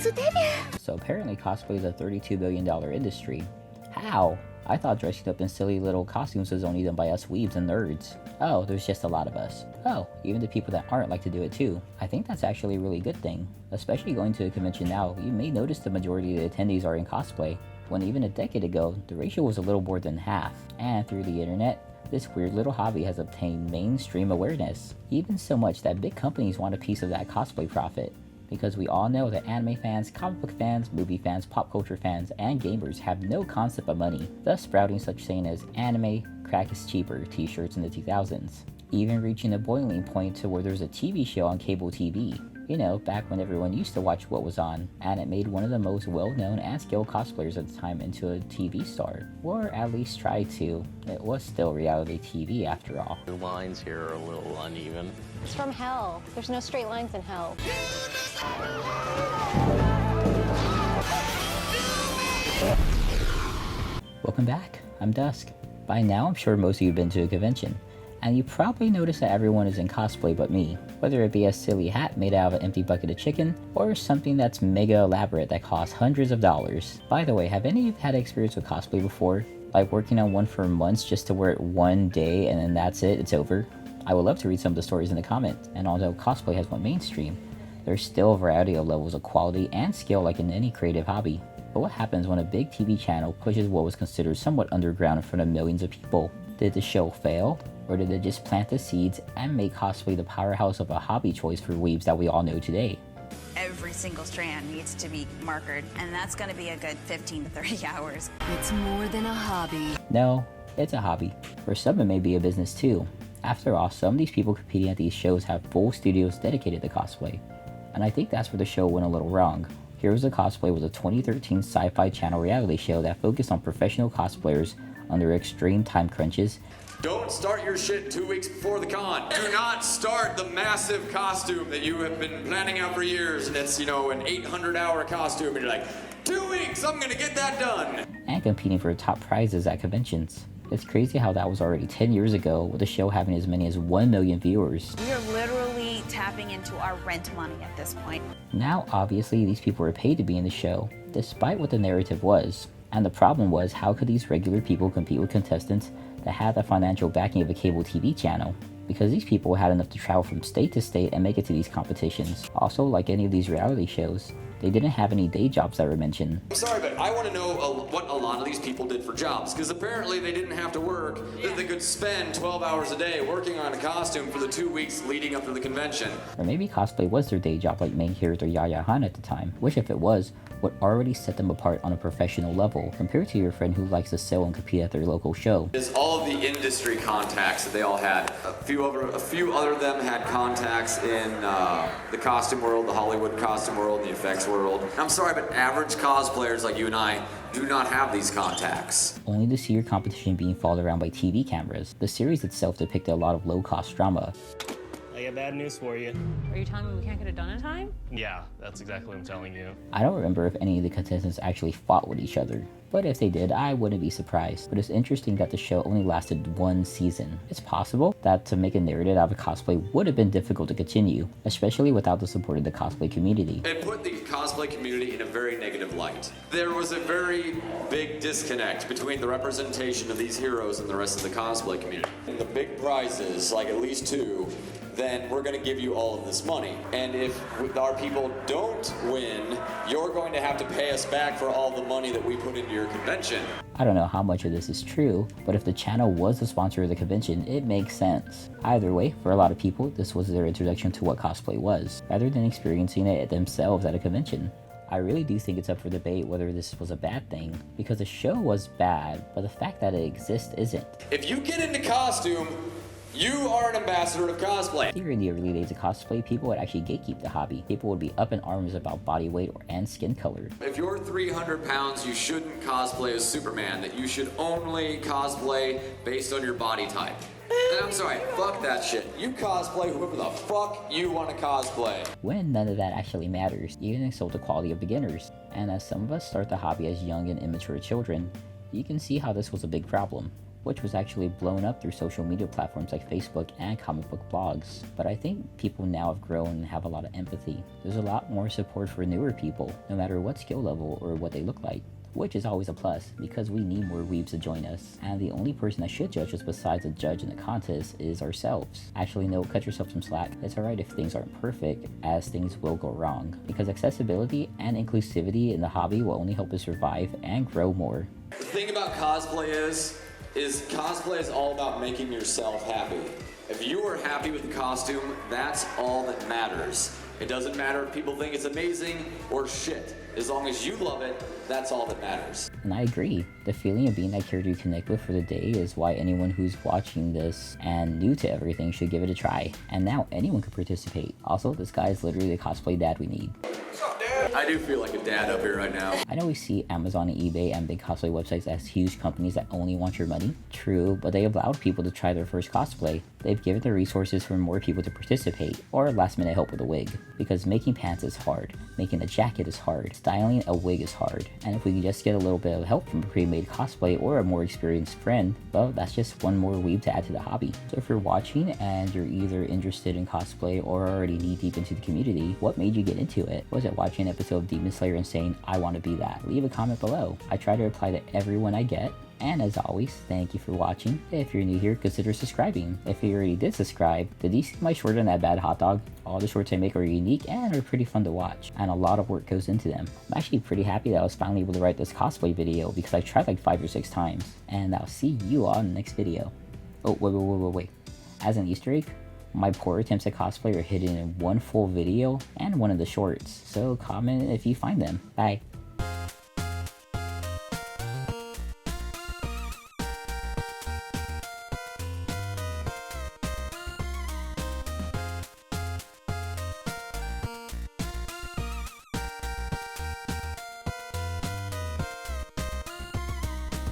So apparently cosplay is a $32 billion industry. How? I thought dressing up in silly little costumes was only done by us weebs and nerds. Oh, there's just a lot of us. Oh, even the people that aren't like to do it too. I think that's actually a really good thing. Especially going to a convention now, you may notice the majority of the attendees are in cosplay, when even a decade ago, the ratio was a little more than half. And through the internet, this weird little hobby has obtained mainstream awareness. Even so much that big companies want a piece of that cosplay profit. Because we all know that anime fans, comic book fans, movie fans, pop culture fans, and gamers have no concept of money, thus sprouting such saying as anime, crack is cheaper t-shirts in the 2000s. Even reaching a boiling point to where there's a TV show on cable TV. You know, back when everyone used to watch what was on, and it made one of the most well-known and skilled cosplayers at the time into a TV star. Or at least tried to. It was still reality TV after all. The lines here are a little uneven. It's from hell. There's no straight lines in hell. Welcome back, I'm Dusk. By now I'm sure most of you have been to a convention, and you probably noticed that everyone is in cosplay but me, whether it be a silly hat made out of an empty bucket of chicken, or something that's mega elaborate that costs hundreds of dollars. By the way, have any of you had experience with cosplay before? Like working on one for months just to wear it one day and then that's it, it's over? I would love to read some of the stories in the comments, and although cosplay has went mainstream, there's still a variety of levels of quality and skill like in any creative hobby. But what happens when a big TV channel pushes what was considered somewhat underground in front of millions of people? Did the show fail? Or did they just plant the seeds and make cosplay the powerhouse of a hobby choice for weebs that we all know today? Every single strand needs to be markered, and that's going to be a good 15 to 30 hours. It's more than a hobby. No, it's a hobby. For some it may be a business too. After all, some of these people competing at these shows have full studios dedicated to cosplay. And I think that's where the show went a little wrong. Heroes of Cosplay was a 2013 sci-fi channel reality show that focused on professional cosplayers under extreme time crunches. Don't start your shit 2 weeks before the con. Do not start the massive costume that you have been planning out for years, and it's, you know, an 800-hour costume, and you're like, 2 weeks, I'm gonna get that done. And competing for top prizes at conventions. It's crazy how that was already 10 years ago, with the show having as many as 1 million viewers. We are literally tapping into our rent money at this point. Now, obviously, these people were paid to be in the show, despite what the narrative was. And the problem was, how could these regular people compete with contestants that had the financial backing of a cable TV channel? Because these people had enough to travel from state to state and make it to these competitions. Also, like any of these reality shows, they didn't have any day jobs that were mentioned. I'm sorry, but I want to know what a lot of these people did for jobs, because apparently they didn't have to work, that they could spend 12 hours a day working on a costume for the 2 weeks leading up to the convention. Or maybe cosplay was their day job like main character Yaya Han at the time, which if it was, would already set them apart on a professional level, compared to your friend who likes to sell and compete at their local show. Is all of the industry contacts that they all had. A few other of them had contacts in the costume world, the Hollywood costume world, the effects world. I'm sorry, but average cosplayers like you and I do not have these contacts. Only to see your competition being followed around by TV cameras. The series itself depicted a lot of low-cost drama. I got bad news for you. Are you telling me we can't get it done in time? Yeah, that's exactly what I'm telling you. I don't remember if any of the contestants actually fought with each other, but if they did, I wouldn't be surprised. But it's interesting that the show only lasted 1 season. It's possible that to make a narrative out of cosplay would have been difficult to continue, especially without the support of the cosplay community. It put the cosplay community in a very negative light. There was a very big disconnect between the representation of these heroes and the rest of the cosplay community. And the big prizes, like at least 2, then we're going to give you all of this money. And if our people don't win, you're going to have to pay us back for all the money that we put into your convention. I don't know how much of this is true, but if the channel was the sponsor of the convention, it makes sense. Either way, for a lot of people, this was their introduction to what cosplay was, rather than experiencing it themselves at a convention. I really do think it's up for debate whether this was a bad thing, because the show was bad, but the fact that it exists isn't. If you get into costume, you are an ambassador of cosplay. Here in the early days of cosplay, people would actually gatekeep the hobby. People would be up in arms about body weight and skin color. If you're 300 pounds, you shouldn't cosplay as Superman, that you should only cosplay based on your body type. And I'm sorry, fuck that shit. You cosplay whoever the fuck you want to cosplay. When none of that actually matters, even insult the quality of beginners. And as some of us start the hobby as young and immature children, you can see how this was a big problem. which was actually blown up through social media platforms like Facebook and comic book blogs. But I think people now have grown and have a lot of empathy. There's a lot more support for newer people, no matter what skill level or what they look like, which is always a plus because we need more weebs to join us. And the only person that should judge us besides a judge in the contest is ourselves. Actually, no, cut yourself some slack. It's alright if things aren't perfect, as things will go wrong, because accessibility and inclusivity in the hobby will only help us survive and grow more. The thing about cosplay is cosplay is all about making yourself happy. If you are happy with the costume, that's all that matters. It doesn't matter if people think it's amazing or shit. As long as you love it, that's all that matters. And I agree. The feeling of being that character you connect with for the day is why anyone who's watching this and new to everything should give it a try. And now anyone can participate. Also, this guy is literally the cosplay dad we need. I do feel like a dad up here right now. I know we see Amazon and eBay and big cosplay websites as huge companies that only want your money. True, but they allowed people to try their first cosplay. They've given the resources for more people to participate, or last minute help with a wig. Because making pants is hard, making a jacket is hard, styling a wig is hard. And if we can just get a little bit of help from a pre-made cosplay or a more experienced friend, well, that's just one more weeb to add to the hobby. So if you're watching and you're either interested in cosplay or already knee deep into the community, what made you get into it? Was it watching an episode of Demon Slayer and saying, I want to be that? Leave a comment below. I try to reply to everyone I get. And as always, thank you for watching. If you're new here, consider subscribing. If you already did subscribe, did you see my short on that bad hot dog? All the shorts I make are unique and are pretty fun to watch, and a lot of work goes into them. I'm actually pretty happy that I was finally able to write this cosplay video because I tried like 5 or 6 times. And I'll see you all in the next video. Oh, wait. As an Easter egg, my poor attempts at cosplay are hidden in one full video and one of the shorts, so comment if you find them. Bye.